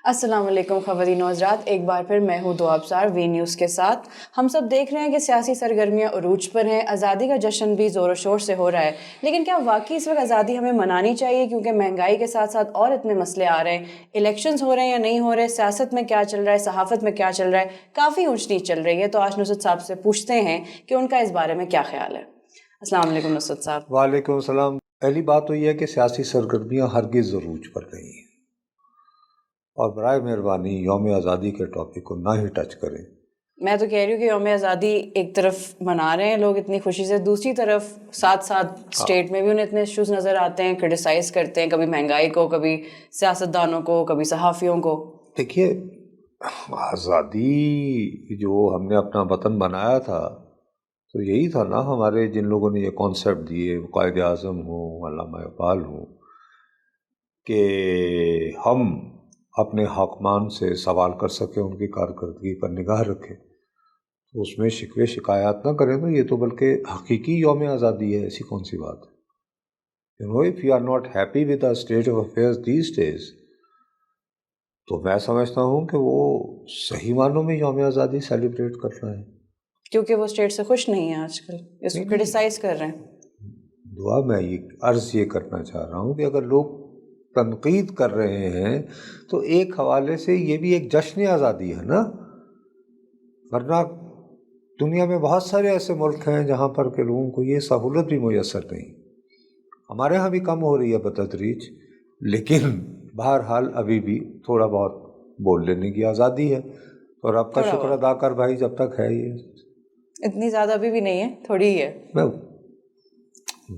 السلام علیکم خواتین و حضرات، ایک بار پھر میں ہوں دعا ابصار وی نیوز کے ساتھ۔ ہم سب دیکھ رہے ہیں کہ سیاسی سرگرمیاں عروج پر ہیں، آزادی کا جشن بھی زور و شور سے ہو رہا ہے، لیکن کیا واقعی اس وقت آزادی ہمیں منانی چاہیے؟ کیونکہ مہنگائی کے ساتھ ساتھ اور اتنے مسئلے آ رہے ہیں، الیکشنز ہو رہے ہیں یا نہیں ہو رہے، سیاست میں کیا چل رہا ہے، صحافت میں کیا چل رہا ہے، کافی اونچ نیچ چل رہی ہے۔ تو آج نصرت صاحب سے پوچھتے ہیں کہ ان کا اس بارے میں کیا خیال ہے۔ السلام علیکم نصرت صاحب۔ وعلیکم السلام۔ پہلی بات تو یہ ہے کہ سیاسی سرگرمیاں ہرگز عروج پر نہیں ہیں، اور برائے مہربانی یوم آزادی کے ٹاپک کو نہ ہی ٹچ کریں۔ میں تو کہہ رہی ہوں کہ یوم آزادی ایک طرف منا رہے ہیں لوگ اتنی خوشی سے، دوسری طرف ساتھ ساتھ اسٹیٹ میں بھی انہیں اتنے ایشوز نظر آتے ہیں، کرٹیسائز کرتے ہیں، کبھی مہنگائی کو، کبھی سیاستدانوں کو، کبھی صحافیوں کو۔ دیکھیے، آزادی جو ہم نے اپنا وطن بنایا تھا تو یہی تھا نا، ہمارے جن لوگوں نے یہ کانسیپٹ دیے، قائد اعظم ہوں، علامہ اقبال ہوں، کہ ہم اپنے حکمان سے سوال کر سکیں، ان کی کارکردگی پر نگاہ رکھیں، تو اس میں شکوے شکایات نہ کریں۔ تو یہ تو بلکہ حقیقی یوم آزادی ہے، ایسی کون سی بات ہے؟ if you are not happy with the state of affairs these days، تو میں سمجھتا ہوں کہ وہ صحیح معنوں میں یوم آزادی سیلیبریٹ کر رہا ہے، کیونکہ وہ اسٹیٹ سے خوش نہیں ہیں آج کل، اس کو کرٹیسائز کر رہے ہیں۔ دعا میں یہ کرنا چاہ رہا ہوں کہ اگر لوگ تنقید کر رہے ہیں تو ایک حوالے سے یہ بھی ایک جشن آزادی ہے نا، ورنہ دنیا میں بہت سارے ایسے ملک ہیں جہاں پر کہ لوگوں کو یہ سہولت بھی میسر نہیں۔ ہمارے ہاں بھی کم ہو رہی ہے بتدریج، لیکن بہرحال ابھی بھی تھوڑا بہت بول لینے کی آزادی ہے، اور رب کا شکر ادا کر بھائی، جب تک ہے یہ اتنی زیادہ ابھی بھی نہیں ہے، تھوڑی ہی ہے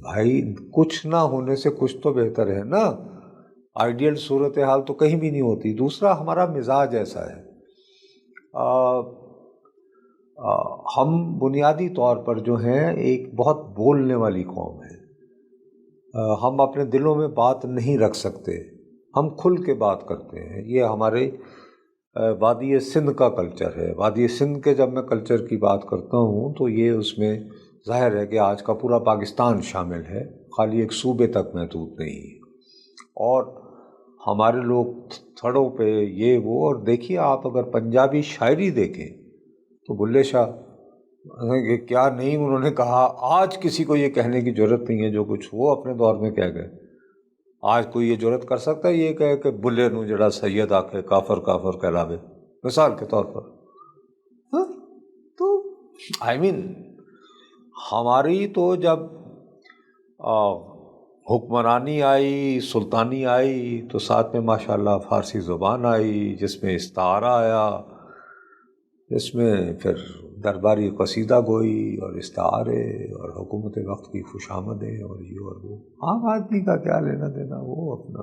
بھائی، کچھ نہ ہونے سے کچھ تو بہتر ہے نا۔ آئیڈیل صورتحال تو کہیں بھی نہیں ہوتی۔ دوسرا، ہمارا مزاج ایسا ہے، ہم بنیادی طور پر جو ہیں ایک بہت بولنے والی قوم ہے، ہم اپنے دلوں میں بات نہیں رکھ سکتے، ہم کھل کے بات کرتے ہیں۔ یہ ہمارے وادی سندھ کا کلچر ہے۔ وادی سندھ کے جب میں کلچر کی بات کرتا ہوں تو یہ اس میں ظاہر ہے کہ آج کا پورا پاکستان شامل ہے، خالی ایک صوبے تک محدود نہیں ہے۔ اور ہمارے لوگ تھڑوں پہ یہ وہ، اور دیکھیے آپ اگر پنجابی شاعری دیکھیں تو بلے شاہ کیا نہیں انہوں نے کہا، آج کسی کو یہ کہنے کی ضرورت نہیں ہے جو کچھ وہ اپنے دور میں کہہ گئے۔ آج کوئی یہ جرأت کر سکتا ہے یہ کہے کہ بلے نو جڑا سید آکھے کافر کافر کہلاوے، مثال کے طور پر؟ تو ہماری تو جب حکمرانی آئی، سلطانی آئی، تو ساتھ میں ماشاءاللہ فارسی زبان آئی، جس میں استعارہ آیا، جس میں پھر درباری قصیدہ گوئی اور استعارے اور حکومت وقت کی خوشامدیں اور یہ اور وہ۔ عام آدمی کا کیا لینا دینا، وہ اپنا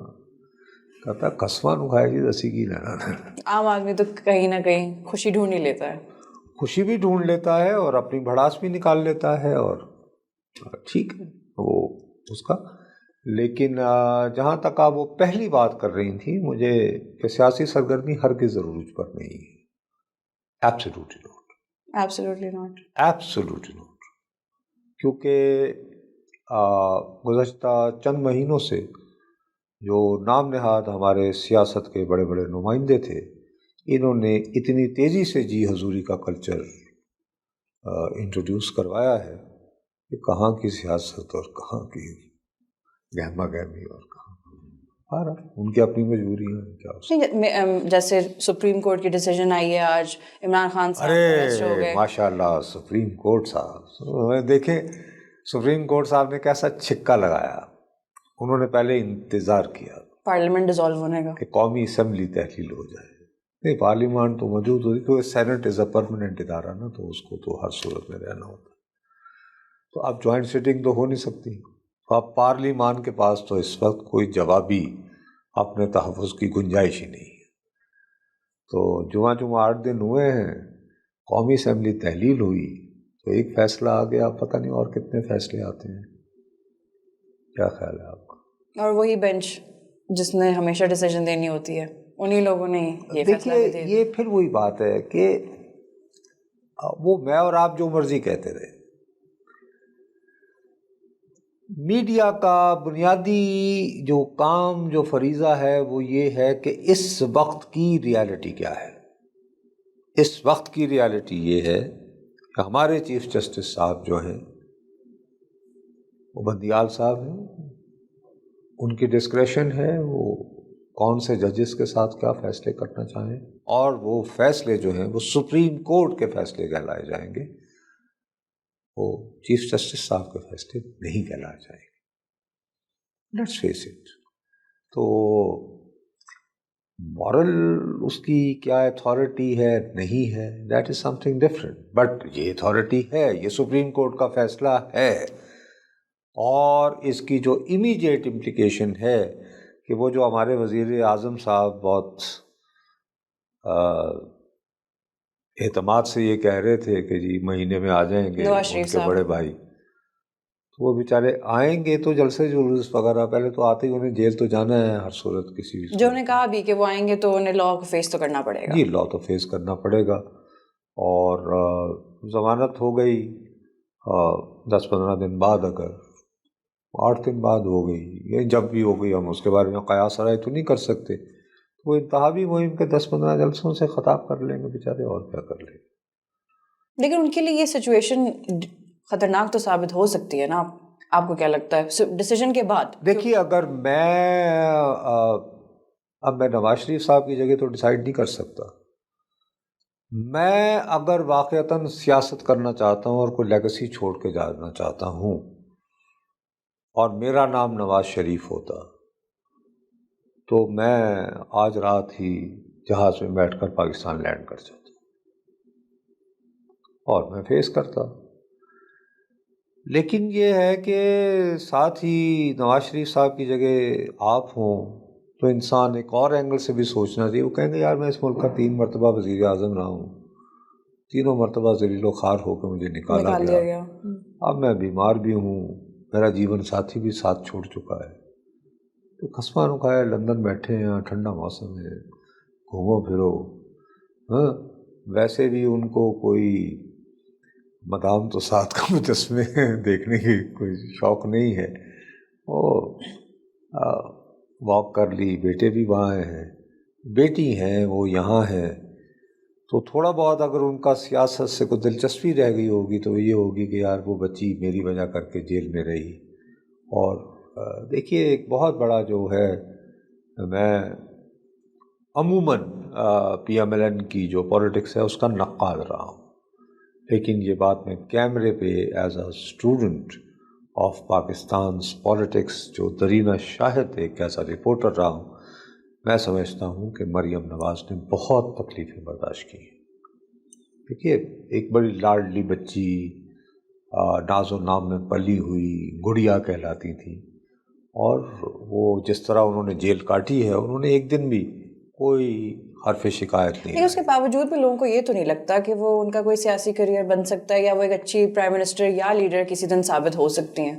کہتا قسمہ نکھائے جی دسی کی لینا دینا۔ عام آدمی تو کہیں نہ کہیں خوشی ڈھونڈ ہی لیتا ہے، خوشی بھی ڈھونڈ لیتا ہے اور اپنی بھڑاس بھی نکال لیتا ہے، اور ٹھیک ہے وہ اس کا۔ لیکن جہاں تک آپ وہ پہلی بات کر رہی تھی مجھے کہ سیاسی سرگرمی ہرگز عروج پر نہیں ہے، absolutely not, absolutely not, absolutely not. کیونکہ گزشتہ چند مہینوں سے جو نام نہاد ہمارے سیاست کے بڑے بڑے نمائندے تھے، انہوں نے اتنی تیزی سے جی حضوری کا کلچر انٹروڈیوس کروایا ہے کہ کہاں کی سیاست اور کہاں کی گہما گہمی اور کہاں ان کی اپنی مجبوری ہے، کیا جیسے سپریم کورٹ کی ڈیسیژن آئی ہے آج، عمران خان صاحب اریسٹ ہو گئے۔ ماشاء اللہ سپریم کورٹ صاحب دیکھیں، سپریم کورٹ صاحب نے کیسا چھکا لگایا۔ انہوں نے پہلے انتظار کیا پارلیمنٹ ڈیزالو ہونے کا، کہ قومی اسمبلی تحلیل ہو جائے۔ نہیں، پارلیمان تو موجود ہوتی، کیونکہ سینٹ از اے پرماننٹ ادارہ نا، تو اس کو تو ہر صورت میں رہنا ہوتا ہے۔ تو اب جوائنٹ سیٹنگ تو ہو نہیں سکتی، تو اب پارلیمان کے پاس تو اس وقت کوئی جوابی اپنے تحفظ کی گنجائش ہی نہیں ہے۔ تو جمعہ 8 دن ہوئے ہیں، قومی اسمبلی تحلیل ہوئی تو ایک فیصلہ آ گیا، پتہ نہیں اور کتنے فیصلے آتے ہیں۔ کیا خیال ہے آپ کا؟ اور وہی بینچ جس نے ہمیشہ ڈیسیژن دینی ہوتی ہے، انہی لوگوں نے یہ فیصلہ بھی دے دیا۔ یہ پھر وہی بات ہے کہ وہ میں اور آپ جو مرضی کہتے رہے، میڈیا کا بنیادی جو کام، جو فریضہ ہے، وہ یہ ہے کہ اس وقت کی ریالٹی کیا ہے۔ اس وقت کی ریالٹی یہ ہے کہ ہمارے چیف جسٹس صاحب جو ہیں وہ بندیال صاحب ہیں، ان کی ڈسکریشن ہے وہ کون سے ججز کے ساتھ کیا فیصلے کرنا چاہیں، اور وہ فیصلے جو ہیں وہ سپریم کورٹ کے فیصلے کہلائے جائیں گے، وہ چیف جسٹس صاحب کے فیصلے نہیں کہلائے جائیں گے۔ Let's face it. تو مورل اس کی کیا اتھارٹی ہے نہیں ہے، that is something different, but یہ اتھارٹی ہے، یہ سپریم کورٹ کا فیصلہ ہے، اور اس کی جو امیڈیٹ امپلیکیشن ہے کہ وہ جو ہمارے وزیر اعظم صاحب بہت اعتماد سے یہ کہہ رہے تھے کہ جی مہینے میں آ جائیں گے نواز ان شریف کے صاحب، بڑے بھائی، تو وہ بیچارے آئیں گے تو جلسے جلوس وغیرہ، پہلے تو آتے ہی انہیں جیل تو جانا ہے ہر صورت، کسی بھی جو انہیں کہا بھی کہ وہ آئیں گے تو انہیں لاء کو فیس تو کرنا پڑے گا۔ جی لا تو فیس کرنا پڑے گا، اور ضمانت ہو گئی 10-15 دن بعد، اگر 8 دن بعد ہو گئی یا جب بھی ہو گئی، ہم اس کے بارے میں قیاس رائے تو نہیں کر سکتے، وہ انتخابی مہم کے 10-15 جلسوں سے خطاب کر لیں گے بیچارے، اور کیا کر لیں گے۔ لیکن ان کے لیے یہ سچویشن خطرناک تو ثابت ہو سکتی ہے نا، آپ کو کیا لگتا ہے ڈیسیجن کے بعد؟ دیکھیے اگر اب میں نواز شریف صاحب کی جگہ تو ڈیسائیڈ نہیں کر سکتا، میں اگر واقعتاً سیاست کرنا چاہتا ہوں اور کوئی لیگسی چھوڑ کے جانا چاہتا ہوں، اور میرا نام نواز شریف ہوتا، تو میں آج رات ہی جہاز میں بیٹھ کر پاکستان لینڈ کر جاتا اور میں فیس کرتا۔ لیکن یہ ہے کہ ساتھ ہی نواز شریف صاحب کی جگہ آپ ہوں تو انسان ایک اور اینگل سے بھی سوچنا چاہیے، وہ کہیں گے یار میں اس ملک کا 3 مرتبہ وزیر اعظم رہا ہوں، 3 مرتبہ ذلیل و خوار ہو کے مجھے نکالا نکال گیا، دیا گیا۔ اب میں بیمار بھی ہوں، میرا جیون ساتھی بھی ساتھ چھوڑ چکا ہے، تو قسمہ رکھا ہے، لندن بیٹھے ہیں، ٹھنڈا موسم ہے، گھومو پھرو۔ ہاں ویسے بھی ان کو کوئی مدام تو ساتھ کا مجسمے دیکھنے کی کوئی شوق نہیں ہے، وہ واک کر لی، بیٹے بھی وہاں ہیں، بیٹی ہیں وہ یہاں ہیں، تو تھوڑا بہت اگر ان کا سیاست سے کوئی دلچسپی رہ گئی ہوگی تو یہ ہوگی کہ یار وہ بچی میری وجہ کر کے جیل میں رہی۔ اور دیکھیے ایک بہت بڑا جو ہے، میں عموماً پی ایم ایل این کی جو پولیٹکس ہے اس کا نقاد رہا ہوں، لیکن یہ بات میں کیمرے پہ as a student of Pakistan's politics, جو درینہ شاہد ایک ایسا رپورٹر رہا ہوں، میں سمجھتا ہوں کہ مریم نواز نے بہت تکلیفیں برداشت کی ہیں۔ دیکھیے ایک بڑی لاڈلی بچی، ناز و نام میں پلی ہوئی گڑیا کہلاتی تھی، اور وہ جس طرح انہوں نے جیل کاٹی ہے، انہوں نے ایک دن بھی کوئی حرف شکایت نہیں لیکن اس کے باوجود بھی لوگوں کو یہ تو نہیں لگتا کہ وہ ان کا کوئی سیاسی کریئر بن سکتا ہے، یا وہ ایک اچھی پرائم منسٹر یا لیڈر کسی دن ثابت ہو سکتی ہیں؟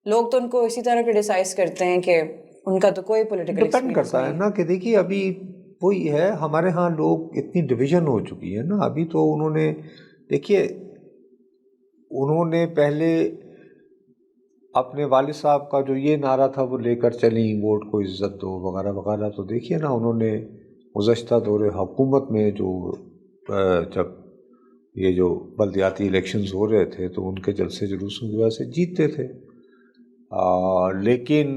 لوگ تو ان کو اسی طرح کرٹیسائز کرتے ہیں کہ ان کا تو کوئی پولیٹیکل ڈپینڈ کرتا ہے نا، کہ دیکھیے ابھی وہی ہے، ہمارے ہاں لوگ اتنی ڈویژن ہو چکی ہے نا، ابھی تو انہوں نے دیکھیے انہوں نے پہلے اپنے والد صاحب کا جو یہ نعرہ تھا وہ لے کر چلیں، ووٹ کو عزت دو وغیرہ وغیرہ، تو دیکھیے نا انہوں نے گزشتہ دور حکومت میں جو جب یہ جو بلدیاتی الیکشنز ہو رہے تھے تو ان کے جلسے جلوسوں کی وجہ سے جیتتے تھے، لیکن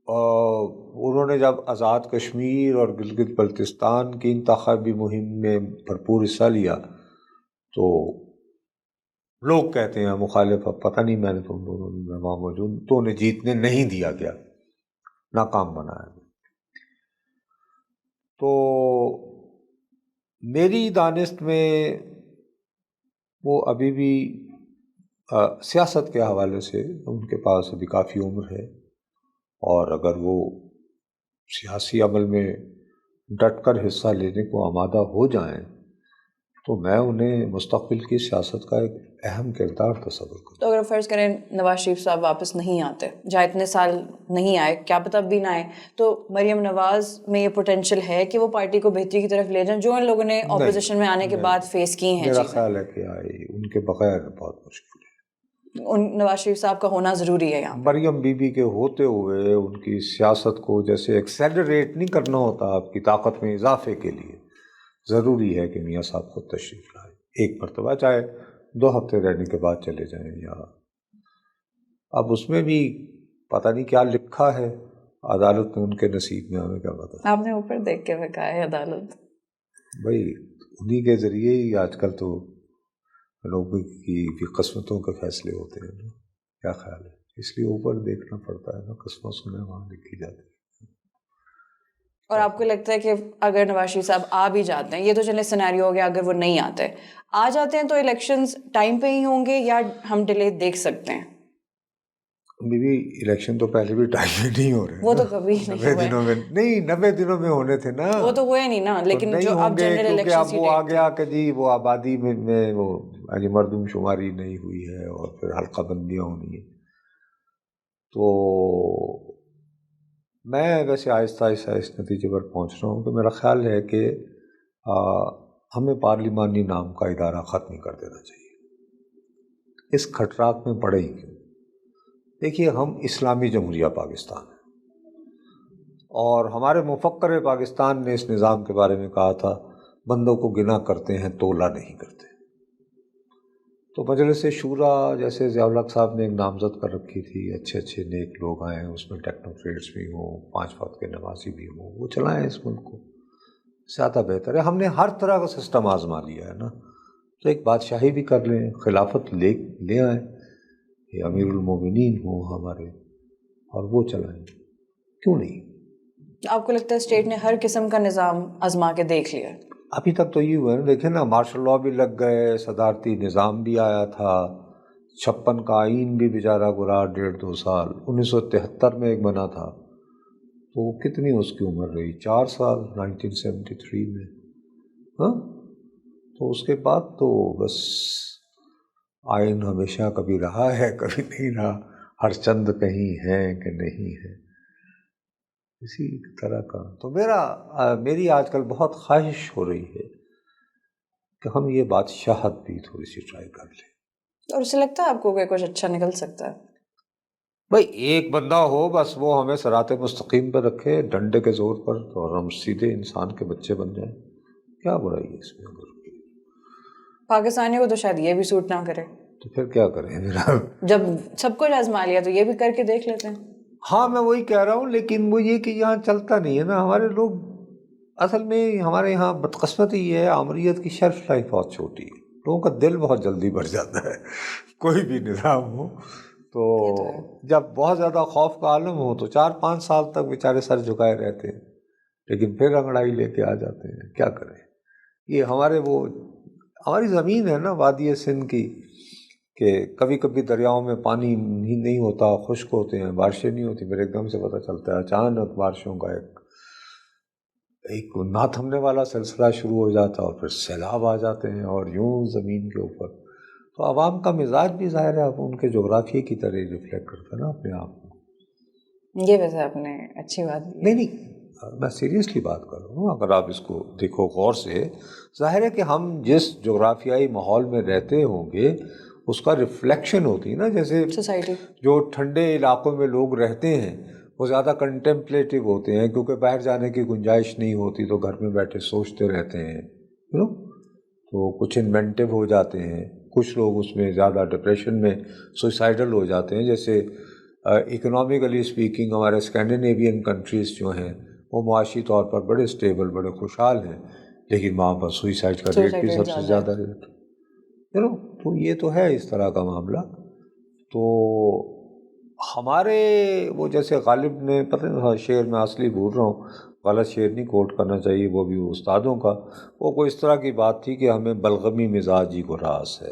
انہوں نے جب آزاد کشمیر اور گلگت بلتستان کی انتخابی مہم میں بھرپور حصہ لیا تو لوگ کہتے ہیں مخالف، اب پتہ نہیں، میں نے تو وہاں موجود تو انہیں جیتنے نہیں دیا گیا، ناکام بنایا۔ تو میری دانست میں وہ ابھی بھی سیاست کے حوالے سے ان کے پاس ابھی کافی عمر ہے، اور اگر وہ سیاسی عمل میں ڈٹ کر حصہ لینے کو آمادہ ہو جائیں تو میں انہیں مستقبل کی سیاست کا ایک اہم کردار تصور کروں۔ تو اگر فرض کریں نواز شریف صاحب واپس نہیں آتے، جہاں اتنے سال نہیں آئے، کیا پتہ اب بھی نہ آئے، تو مریم نواز میں یہ پوٹینشیل ہے کہ وہ پارٹی کو بہتری کی طرف لے جائیں، جو ان لوگوں نے اپوزیشن میں آنے کے بعد فیس کی ہیں میرا چیزیں؟ خیال ہے کہ ان کے بغیر بہت مشکل ہے۔ ان نواز شریف صاحب کا ہونا ضروری ہے یہاں. مریم بی بی کے ہوتے ہوئے ان کی سیاست کو جیسے ایکسیلریٹ نہیں کرنا ہوتا آپ کی طاقت میں اضافے کے لیے، ضروری ہے کہ میاں صاحب خود تشریف لائیں ایک مرتبہ، چاہے 2 ہفتے رہنے کے بعد چلے جائیں. یا اب اس میں بھی پتہ نہیں کیا لکھا ہے عدالت نے ان کے نصیب میں، ہمیں کیا پتہ. آپ نے اوپر دیکھ کے بتایا ہے عدالت. بھائی انہی کے ذریعے ہی آج کل تو لوگوں کی قسمتوں کے فیصلے ہوتے ہیں نا. کیا خیال ہے؟ اس لیے اوپر دیکھنا پڑتا ہے نا، قسمت سنے وہاں لکھی جاتی ہے. اور آپ کو لگتا ہے کہ اگر نواز شریف صاحب آ بھی جاتے ہیں، یہ تو چلے سینیریو ہو گیا، اگر وہ نہیں آتے، آ جاتے ہیں تو الیکشنز ٹائم پہ ہی ہوں گے یا ہم ڈیلے دیکھ سکتے ہیں؟ بھی الیکشن تو پہلے بھی ٹائم میں نہیں ہو رہے ہیں، وہ تو کبھی نہیں 90 ہوئے. دنوں میں نہیں، 90 دنوں میں ہونے تھے نا. وہ تو ہوئے نہیں نا، لیکن نہیں جو ہوں اب گے جنرل کیونکہ اب الیکشن وہ آ گیا کہ جی وہ آبادی میں وہ مردم شماری نہیں ہوئی ہے اور پھر حلقہ بندیاں ہونی ہیں. تو میں ویسے آہستہ آہستہ اس نتیجے پر پہنچ رہا ہوں کہ میرا خیال ہے کہ ہمیں پارلیمانی نام کا ادارہ ختم کر دینا چاہیے. اس کھٹراک میں پڑے ہی کیوں؟ دیکھیے ہم اسلامی جمہوریہ پاکستان ہیں اور ہمارے مفکر پاکستان نے اس نظام کے بارے میں کہا تھا بندوں کو گنا کرتے ہیں تولا نہیں کرتے. تو مجلس شورا جیسے ضیاء الحق صاحب نے ایک نامزد کر رکھی تھی، اچھے اچھے نیک لوگ آئے ہیں اس میں، ٹیکنوکریٹس بھی ہوں، 5 وقت کے نمازی بھی ہوں، وہ چلائیں اس ملک کو، زیادہ بہتر ہے. ہم نے ہر طرح کا سسٹم آزما لیا ہے نا، تو ایک بادشاہی بھی کر لیں، خلافت لے آئیں، یہ امیر المومنین ہوں ہمارے اور وہ چلائیں، کیوں نہیں؟ آپ کو لگتا ہے اسٹیٹ نے ہر قسم کا نظام آزما کے دیکھ لیا؟ ابھی تک تو یہ ہوا ہے، دیکھیں نا، مارشل لاء بھی لگ گئے، صدارتی نظام بھی آیا تھا، 56 کا آئین بھی بیچارہ گزارا 1.5-2 سال، 1973 میں ایک بنا تھا، تو کتنی اس کی عمر رہی؟ 4 سال 1973 میں. ہاں تو اس کے بعد تو بس آئین ہمیشہ کبھی رہا ہے کبھی نہیں رہا، ہر چند کہیں ہیں کہ نہیں ہے، اسی طرح کا. تو میری آج کل بہت خواہش ہو رہی ہے کہ ہم یہ بادشاہت بھی تھوڑی سی ٹرائی کر لیں. اور اسے لگتا ہے آپ کو کہ کچھ اچھا نکل سکتا ہے؟ بھائی ایک بندہ ہو بس، وہ ہمیں صراط مستقیم پر رکھے ڈنڈے کے زور پر، اور ہم سیدھے انسان کے بچے بن جائیں، کیا برائی ہے اس میں؟ پاکستانیوں کو تو شاید یہ بھی سوٹ نہ کرے، تو پھر کیا کریں؟ میرا جب سب کچھ آزما لیا تو یہ بھی کر کے دیکھ لیتے ہیں. ہاں میں وہی کہہ رہا ہوں، لیکن وہ یہ کہ یہاں چلتا نہیں ہے نا. ہمارے لوگ اصل میں ہمارے یہاں بدقسمتی یہ ہے، عامریت کی شیلف لائف بہت چھوٹی ہے، لوگوں کا دل بہت جلدی بڑھ جاتا ہے کوئی بھی نظام ہو تو جب بہت زیادہ خوف کا عالم ہو تو 4-5 سال تک بیچارے سر جھکائے رہتے ہیں، لیکن پھر انگڑائی لے کے آ جاتے ہیں. کیا کریں؟ یہ ہماری زمین ہے نا وادی سندھ کی، کہ کبھی کبھی دریاؤں میں پانی ہی نہیں ہوتا، خشک ہوتے ہیں، بارشیں نہیں ہوتی، پھر ایک دم سے پتہ چلتا ہے اچانک بارشوں کا ایک نہ تھمنے والا سلسلہ شروع ہو جاتا ہے اور پھر سیلاب آ جاتے ہیں اور یوں زمین کے اوپر. تو عوام کا مزاج بھی ظاہر ہے اب ان کے جغرافیے کی طرح ریفلیکٹ کرتا ہے نا اپنے آپ کو. یہ ویسے آپ نے اچھی بات نہیں میں سیریسلی بات کر رہا ہوں. اگر آپ اس کو دیکھو غور سے، ظاہر ہے کہ ہم جس جغرافیائی ماحول میں رہتے ہوں گے اس کا ریفلیکشن ہوتی ہے نا. جیسے سوسائٹی، جو ٹھنڈے علاقوں میں لوگ رہتے ہیں وہ زیادہ کنٹمپلیٹو ہوتے ہیں، کیونکہ باہر جانے کی گنجائش نہیں ہوتی تو گھر میں بیٹھے سوچتے رہتے ہیں، تو کچھ انوینٹیو ہو جاتے ہیں. کچھ لوگ اس میں زیادہ ڈپریشن میں سوسائڈل ہو جاتے ہیں. جیسے اکنامکلی اسپیکنگ ہمارے اسکینڈینیوین کنٹریز جو ہیں وہ معاشی طور پر بڑے اسٹیبل، بڑے خوشحال ہیں، لیکن وہاں پر سوئسائڈ کا ریٹ بھی سب سے زیادہ ریٹ. تو یہ تو ہے اس طرح کا معاملہ. تو ہمارے وہ جیسے غالب نے پتہ نہیں شعر میں اصلی بھول رہا ہوں، غلط شعر نہیں کوٹ کرنا چاہیے، وہ بھی استادوں کا، وہ کوئی اس طرح کی بات تھی کہ ہمیں بلغمی مزاج ہی کو راس ہے.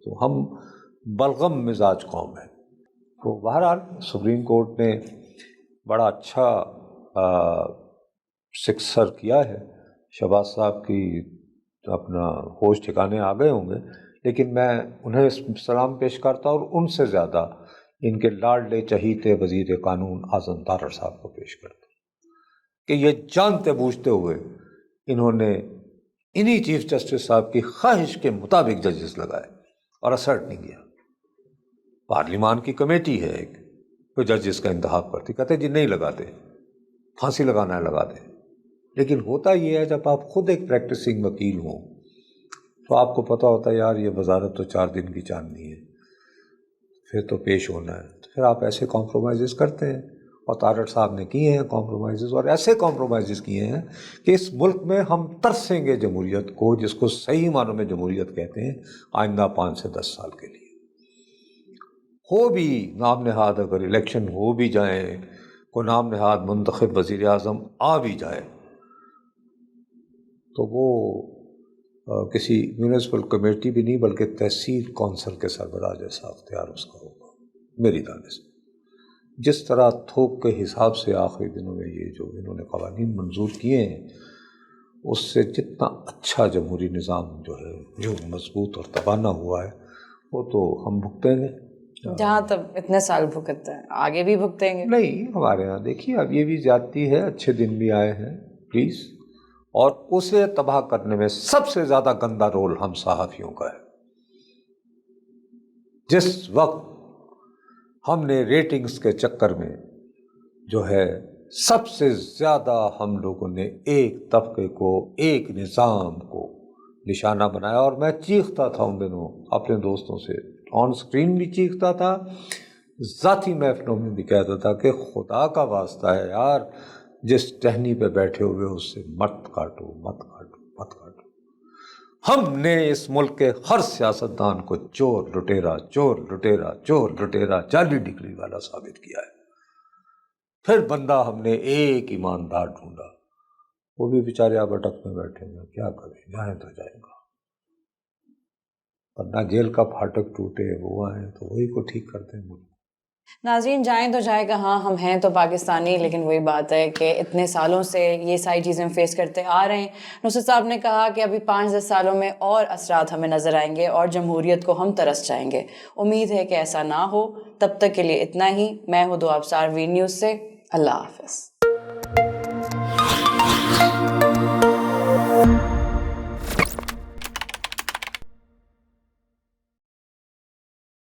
تو ہم بلغم مزاج قوم ہے. تو بہرحال سپریم کورٹ نے بڑا اچھا سکسر کیا ہے. شہباز صاحب کی اپنا ہوش ٹھکانے آ گئے ہوں گے، لیکن میں انہیں سلام پیش کرتا اور ان سے زیادہ ان کے لاڈلے چہیتے وزیر قانون اعظم طاہر صاحب کو پیش کرتا کہ یہ جانتے بوجھتے ہوئے انہوں نے انہی چیف جسٹس صاحب کی خواہش کے مطابق ججز لگائے اور اسرٹ نہیں کیا. پارلیمان کی کمیٹی ہے ایک، تو ججز کا انتخاب کرتی، کہتے جی نہیں لگاتے، پھانسی لگانا ہے لگا دیں۔ لیکن ہوتا یہ ہے جب آپ خود ایک پریکٹسنگ وکیل ہوں تو آپ کو پتہ ہوتا ہے یار یہ وزارت تو 4 دن کی چاندنی ہے، پھر تو پیش ہونا ہے، تو پھر آپ ایسے کمپرومائزز کرتے ہیں، اور طارق صاحب نے کیے ہیں کمپرومائزز، اور ایسے کمپرومائزز کیے ہیں کہ اس ملک میں ہم ترسیں گے جمہوریت کو، جس کو صحیح معنوں میں جمہوریت کہتے ہیں، آئندہ 5 سے 10 سال کے لیے۔ ہو بھی نام نہاد اگر الیکشن ہو بھی جائیں، کو نام نہاد منتخب وزیر اعظم آ بھی جائے، تو وہ کسی میونسپل کمیٹی بھی نہیں بلکہ تحصیل کونسل کے سربراہ جیسا اختیار اس کا ہوگا میری دانش میں۔ جس طرح تھوک کے حساب سے آخری دنوں میں یہ جو انہوں نے قوانین منظور کیے ہیں، اس سے جتنا اچھا جمہوری نظام جو ہے جو مضبوط اور تبانا ہوا ہے وہ تو ہم بھگتیں گے۔ جہاں تک اتنے سال بھگتتے ہیں آگے بھی بھگتیں گے۔ نہیں، ہمارے یہاں دیکھیے اب یہ بھی زیادتی ہے، اچھے دن بھی آئے ہیں پلیز، اور اسے تباہ کرنے میں سب سے زیادہ گندا رول ہم صحافیوں کا ہے۔ جس وقت ہم نے ریٹنگز کے چکر میں جو ہے سب سے زیادہ ہم لوگوں نے ایک طبقے کو، ایک نظام کو نشانہ بنایا، اور میں چیختا تھا ان دنوں اپنے دوستوں سے، آن سکرین بھی چیختا تھا، ذاتی محفلوں میں بھی کہتا تھا کہ خدا کا واسطہ ہے یار، جس ٹہنی پہ بیٹھے ہوئے اس سے مت کاٹو مت کاٹو مت کاٹو۔ ہم نے اس ملک کے ہر سیاستدان کو چور لٹیرا چور لٹیرا چور لٹیرا جعلی ڈگری والا ثابت کیا ہے۔ پھر بندہ ہم نے ایک ایماندار ڈھونڈا، وہ بھی بیچارے اب اٹک میں بیٹھے ہیں، کیا کریں، جائیں تو جائیں گا، ورنہ جیل کا پھاٹک ٹوٹے وہ آئیں تو وہی کو ٹھیک کرتے ہیں ملک۔ ناظرین جائیں تو جائے گا، ہاں ہم ہیں تو پاکستانی، لیکن وہی بات ہے کہ اتنے سالوں سے یہ ساری چیزیں فیس کرتے آ رہے ہیں۔ نصرت صاحب نے کہا کہ ابھی 5-10 سالوں میں اور اثرات ہمیں نظر آئیں گے اور جمہوریت کو ہم ترس جائیں گے۔ امید ہے کہ ایسا نہ ہو۔ تب تک کے لیے اتنا ہی۔ میں ہوں دعا ابصار، وی نیوز سے۔ اللہ حافظ۔